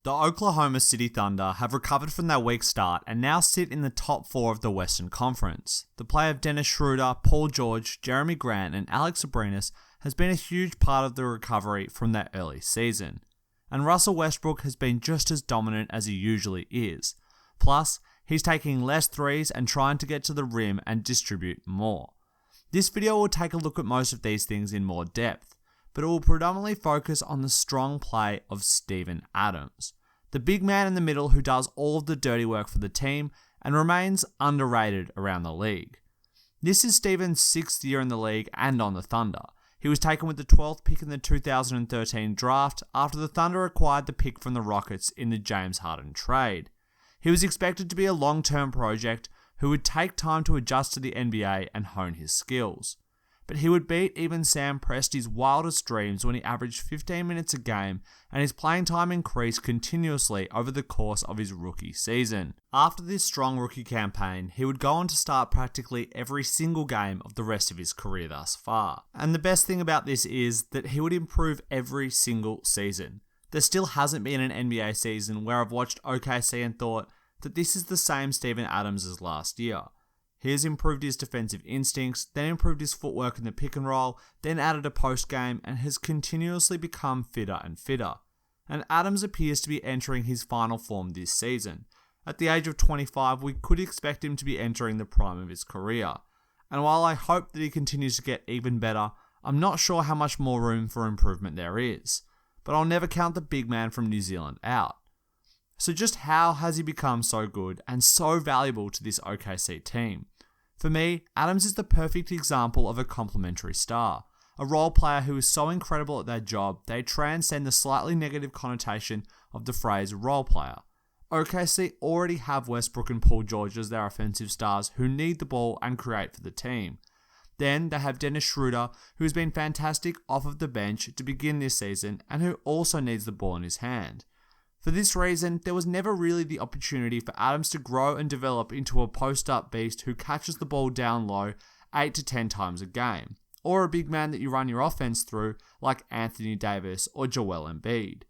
The Oklahoma City Thunder have recovered from their weak start and now sit in the top 4 of the Western Conference. The play of Dennis Schroder, Paul George, Jerami Grant and Alex Abrines has been a huge part of the recovery from their early season. And Russell Westbrook has been just as dominant as he usually is. Plus, he's taking less threes and trying to get to the rim and distribute more. This video will take a look at most of these things in more depth, but it will predominantly focus on the strong play of Steven Adams, the big man in the middle who does all of the dirty work for the team and remains underrated around the league. This is Steven's 6th year in the league and on the Thunder. He was taken with the 12th pick in the 2013 draft after the Thunder acquired the pick from the Rockets in the James Harden trade. He was expected to be a long-term project who would take time to adjust to the NBA and hone his skills. But he would beat even Sam Presti's wildest dreams when he averaged 15 minutes a game and his playing time increased continuously over the course of his rookie season. After this strong rookie campaign, he would go on to start practically every single game of the rest of his career thus far. And the best thing about this is that he would improve every single season. There still hasn't been an NBA season where I've watched OKC and thought that this is the same Steven Adams as last year. He has improved his defensive instincts, then improved his footwork in the pick and roll, then added a post game and has continuously become fitter and fitter. And Adams appears to be entering his final form this season. At the age of 25, we could expect him to be entering the prime of his career. And while I hope that he continues to get even better, I'm not sure how much more room for improvement there is. But I'll never count the big man from New Zealand out. So just how has he become so good and so valuable to this OKC team? For me, Adams is the perfect example of a complementary star, a role player who is so incredible at their job they transcend the slightly negative connotation of the phrase role player. OKC already have Westbrook and Paul George as their offensive stars who need the ball and create for the team. Then they have Dennis Schroder, who has been fantastic off of the bench to begin this season and who also needs the ball in his hand. For this reason, there was never really the opportunity for Adams to grow and develop into a post-up beast who catches the ball down low 8 to 10 times a game, or a big man that you run your offense through like Anthony Davis or Joel Embiid.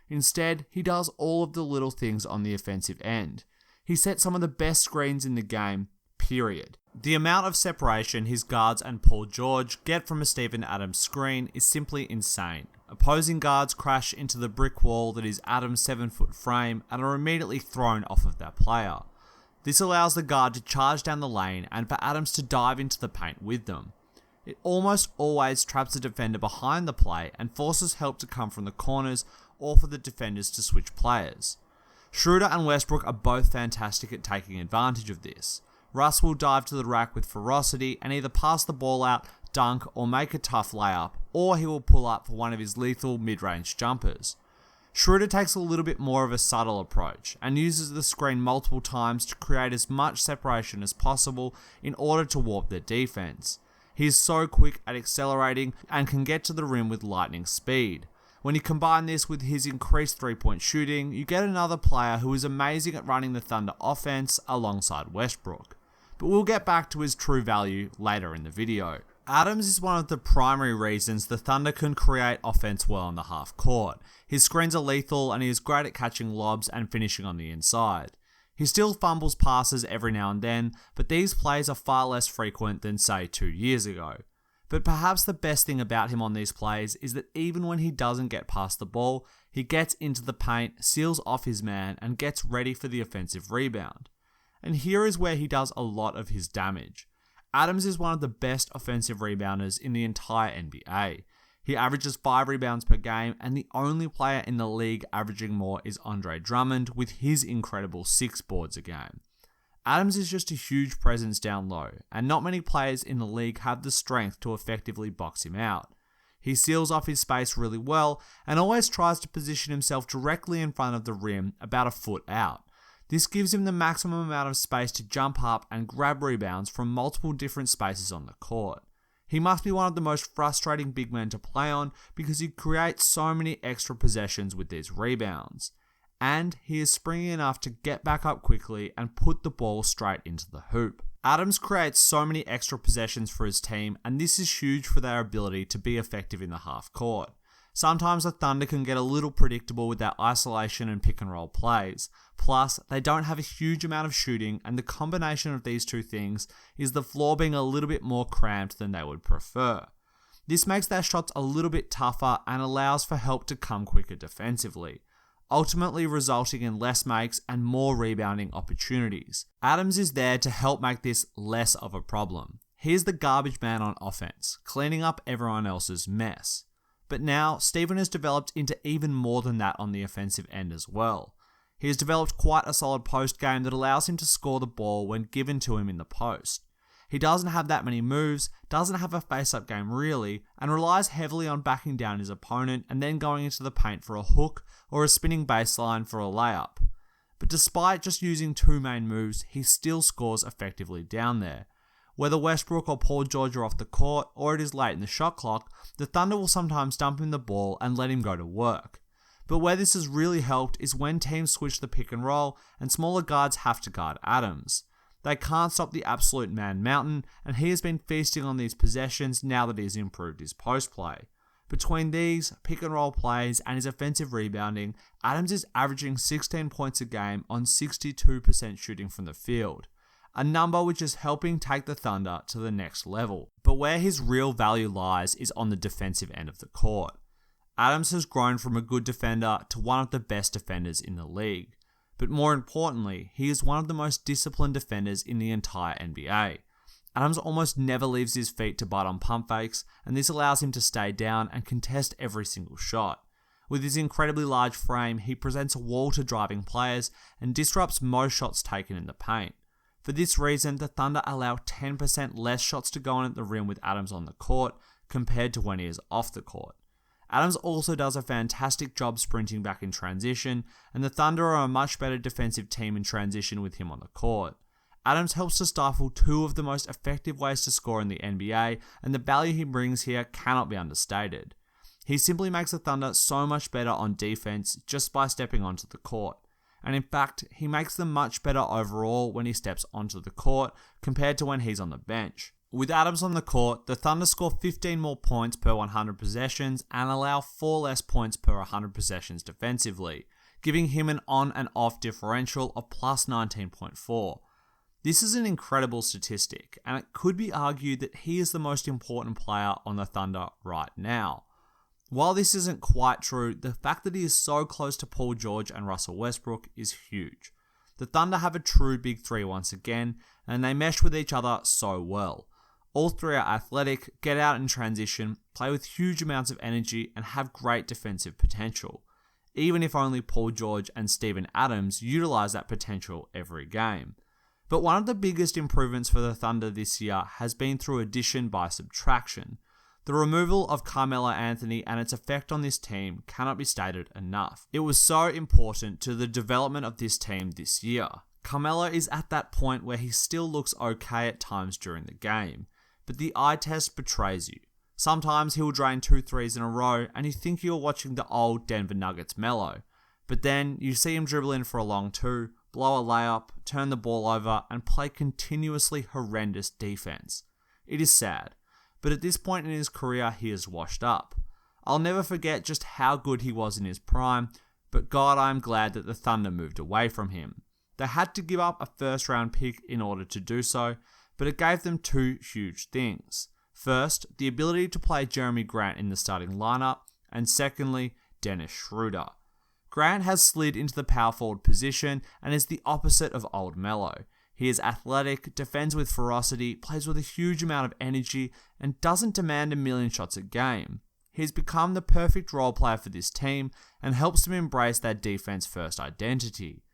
Instead, he does all of the little things on the offensive end. He sets some of the best screens in the game, period. The amount of separation his guards and Paul George get from a Steven Adams screen is simply insane. Opposing guards crash into the brick wall that is Adams' 7-foot frame and are immediately thrown off of that player. This allows the guard to charge down the lane and for Adams to dive into the paint with them. It almost always traps the defender behind the play and forces help to come from the corners or for the defenders to switch players. Schroder and Westbrook are both fantastic at taking advantage of this. Russ will dive to the rack with ferocity and either pass the ball out, dunk, or make a tough layup, or he will pull up for one of his lethal mid-range jumpers. Schroder takes a little bit more of a subtle approach and uses the screen multiple times to create as much separation as possible in order to warp their defense. He is so quick at accelerating and can get to the rim with lightning speed. When you combine this with his increased three-point shooting, you get another player who is amazing at running the Thunder offense alongside Westbrook. But we'll get back to his true value later in the video. Adams is one of the primary reasons the Thunder can create offense well on the half court. His screens are lethal and he is great at catching lobs and finishing on the inside. He still fumbles passes every now and then, but these plays are far less frequent than say 2 years ago. But perhaps the best thing about him on these plays is that even when he doesn't get past the ball, he gets into the paint, seals off his man, and gets ready for the offensive rebound. And here is where he does a lot of his damage. Adams is one of the best offensive rebounders in the entire NBA. He averages 5 rebounds per game, and the only player in the league averaging more is Andre Drummond with his incredible 6 boards a game. Adams is just a huge presence down low, and not many players in the league have the strength to effectively box him out. He seals off his space really well, and always tries to position himself directly in front of the rim about a foot out. This gives him the maximum amount of space to jump up and grab rebounds from multiple different spaces on the court. He must be one of the most frustrating big men to play on because he creates so many extra possessions with these rebounds. And he is springy enough to get back up quickly and put the ball straight into the hoop. Adams creates so many extra possessions for his team, and this is huge for their ability to be effective in the half court. Sometimes the Thunder can get a little predictable with their isolation and pick and roll plays. Plus, they don't have a huge amount of shooting, and the combination of these two things is the floor being a little bit more cramped than they would prefer. This makes their shots a little bit tougher and allows for help to come quicker defensively, ultimately resulting in less makes and more rebounding opportunities. Adams is there to help make this less of a problem. He is the garbage man on offense, cleaning up everyone else's mess. But now, Stephen has developed into even more than that on the offensive end as well. He has developed quite a solid post game that allows him to score the ball when given to him in the post. He doesn't have that many moves, doesn't have a face-up game really, and relies heavily on backing down his opponent and then going into the paint for a hook or a spinning baseline for a layup. But despite just using two main moves, he still scores effectively down there. Whether Westbrook or Paul George are off the court, or it is late in the shot clock, the Thunder will sometimes dump him the ball and let him go to work. But where this has really helped is when teams switch the pick and roll and smaller guards have to guard Adams. They can't stop the absolute man mountain, and he has been feasting on these possessions now that he has improved his post play. Between these, pick and roll plays and his offensive rebounding, Adams is averaging 16 points a game on 62% shooting from the field. A number which is helping take the Thunder to the next level. But where his real value lies is on the defensive end of the court. Adams has grown from a good defender to one of the best defenders in the league. But more importantly, he is one of the most disciplined defenders in the entire NBA. Adams almost never leaves his feet to bite on pump fakes, and this allows him to stay down and contest every single shot. With his incredibly large frame, he presents a wall to driving players and disrupts most shots taken in the paint. For this reason, the Thunder allow 10% less shots to go in at the rim with Adams on the court compared to when he is off the court. Adams also does a fantastic job sprinting back in transition, and the Thunder are a much better defensive team in transition with him on the court. Adams helps to stifle two of the most effective ways to score in the NBA, and the value he brings here cannot be understated. He simply makes the Thunder so much better on defense just by stepping onto the court. And in fact, he makes them much better overall when he steps onto the court compared to when he's on the bench. With Adams on the court, the Thunder score 15 more points per 100 possessions and allow 4 less points per 100 possessions defensively, giving him an on and off differential of plus 19.4. This is an incredible statistic, and it could be argued that he is the most important player on the Thunder right now. While this isn't quite true, the fact that he is so close to Paul George and Russell Westbrook is huge. The Thunder have a true big three once again, and they mesh with each other so well. All three are athletic, get out in transition, play with huge amounts of energy, and have great defensive potential, even if only Paul George and Steven Adams utilize that potential every game. But one of the biggest improvements for the Thunder this year has been through addition by subtraction. The removal of Carmelo Anthony and its effect on this team cannot be stated enough. It was so important to the development of this team this year. Carmelo is at that point where he still looks okay at times during the game, but the eye test betrays you. Sometimes he'll drain 2 threes in a row and you think you're watching the old Denver Nuggets Melo, but then you see him dribble in for a long 2, blow a layup, turn the ball over, and play continuously horrendous defense. It is sad. But at this point in his career, he is washed up. I'll never forget just how good he was in his prime, but God, I am glad that the Thunder moved away from him. They had to give up a first-round pick in order to do so, but it gave them 2 huge things. First, the ability to play Jerami Grant in the starting lineup, and secondly, Dennis Schroder. Grant has slid into the power forward position and is the opposite of old Melo. He is athletic, defends with ferocity, plays with a huge amount of energy, and doesn't demand a million shots a game. He's become the perfect role player for this team and helps them embrace their defense-first identity.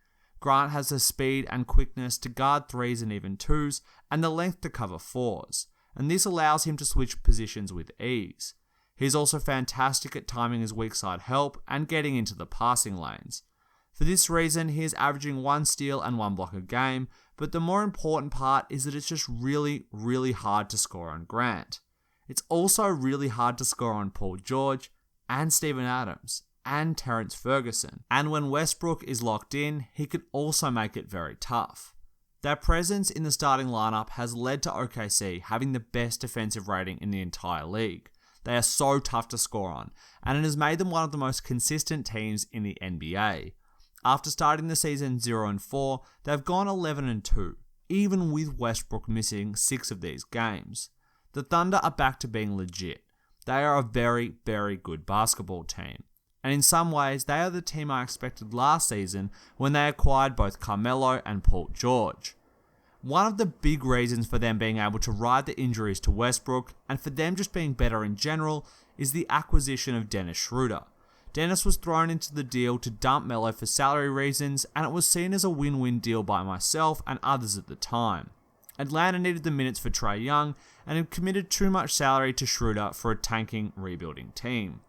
Grant has the speed and quickness to guard 3s and even 2s, and the length to cover 4s, and this allows him to switch positions with ease. He's also fantastic at timing his weak side help and getting into the passing lanes. For this reason, he is averaging 1 steal and 1 block a game, but the more important part is that it's just really, really hard to score on Grant. It's also really hard to score on Paul George and Steven Adams and Terrence Ferguson. And when Westbrook is locked in, he could also make it very tough. Their presence in the starting lineup has led to OKC having the best defensive rating in the entire league. They are so tough to score on, and it has made them one of the most consistent teams in the NBA. After starting the season 0-4, they've gone 11-2, even with Westbrook missing 6 of these games. The Thunder are back to being legit. They are a very, very good basketball team. And in some ways, they are the team I expected last season when they acquired both Carmelo and Paul George. One of the big reasons for them being able to ride the injuries to Westbrook, and for them just being better in general, is the acquisition of Dennis Schroder. Dennis was thrown into the deal to dump Melo for salary reasons, and it was seen as a win-win deal by myself and others at the time. Atlanta needed the minutes for Trae Young, and had committed too much salary to Schroder for a tanking, rebuilding team.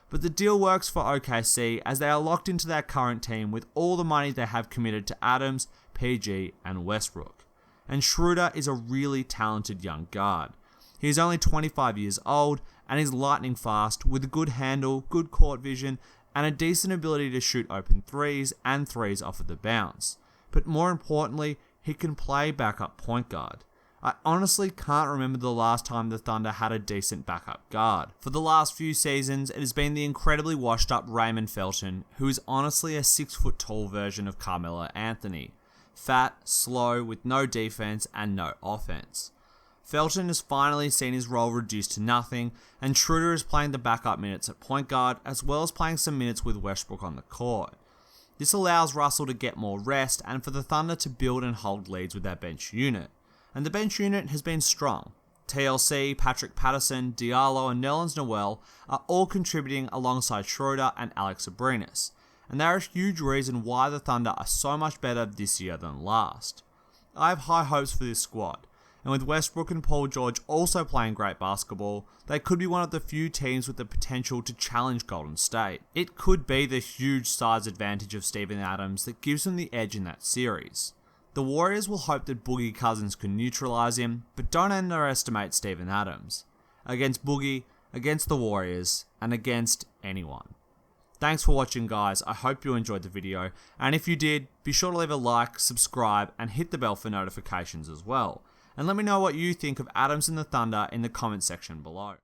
But the deal works for OKC as they are locked into their current team with all the money they have committed to Adams, PG, and Westbrook. And Schroder is a really talented young guard. He is only 25 years old and is lightning fast with a good handle, good court vision, and a decent ability to shoot open threes and threes off of the bounce. But more importantly, he can play backup point guard. I honestly can't remember the last time the Thunder had a decent backup guard. For the last few seasons, it has been the incredibly washed up Raymond Felton, who is honestly a 6 foot tall version of Carmelo Anthony. Fat, slow, with no defense and no offense. Felton has finally seen his role reduced to nothing, and Schroder is playing the backup minutes at point guard, as well as playing some minutes with Westbrook on the court. This allows Russell to get more rest, and for the Thunder to build and hold leads with their bench unit. And the bench unit has been strong. TLC, Patrick Patterson, Diallo, and Nerlens Noel are all contributing alongside Schroder and Alex Abrines, and they are a huge reason why the Thunder are so much better this year than last. I have high hopes for this squad, and with Westbrook and Paul George also playing great basketball, they could be one of the few teams with the potential to challenge Golden State. It could be the huge size advantage of Steven Adams that gives them the edge in that series. The Warriors will hope that Boogie Cousins can neutralize him, but don't underestimate Steven Adams. Against Boogie, against the Warriors, and against anyone. Thanks for watching, guys. I hope you enjoyed the video, and if you did, be sure to leave a like, subscribe, and hit the bell for notifications as well. And let me know what you think of Adams and the Thunder in the comment section below.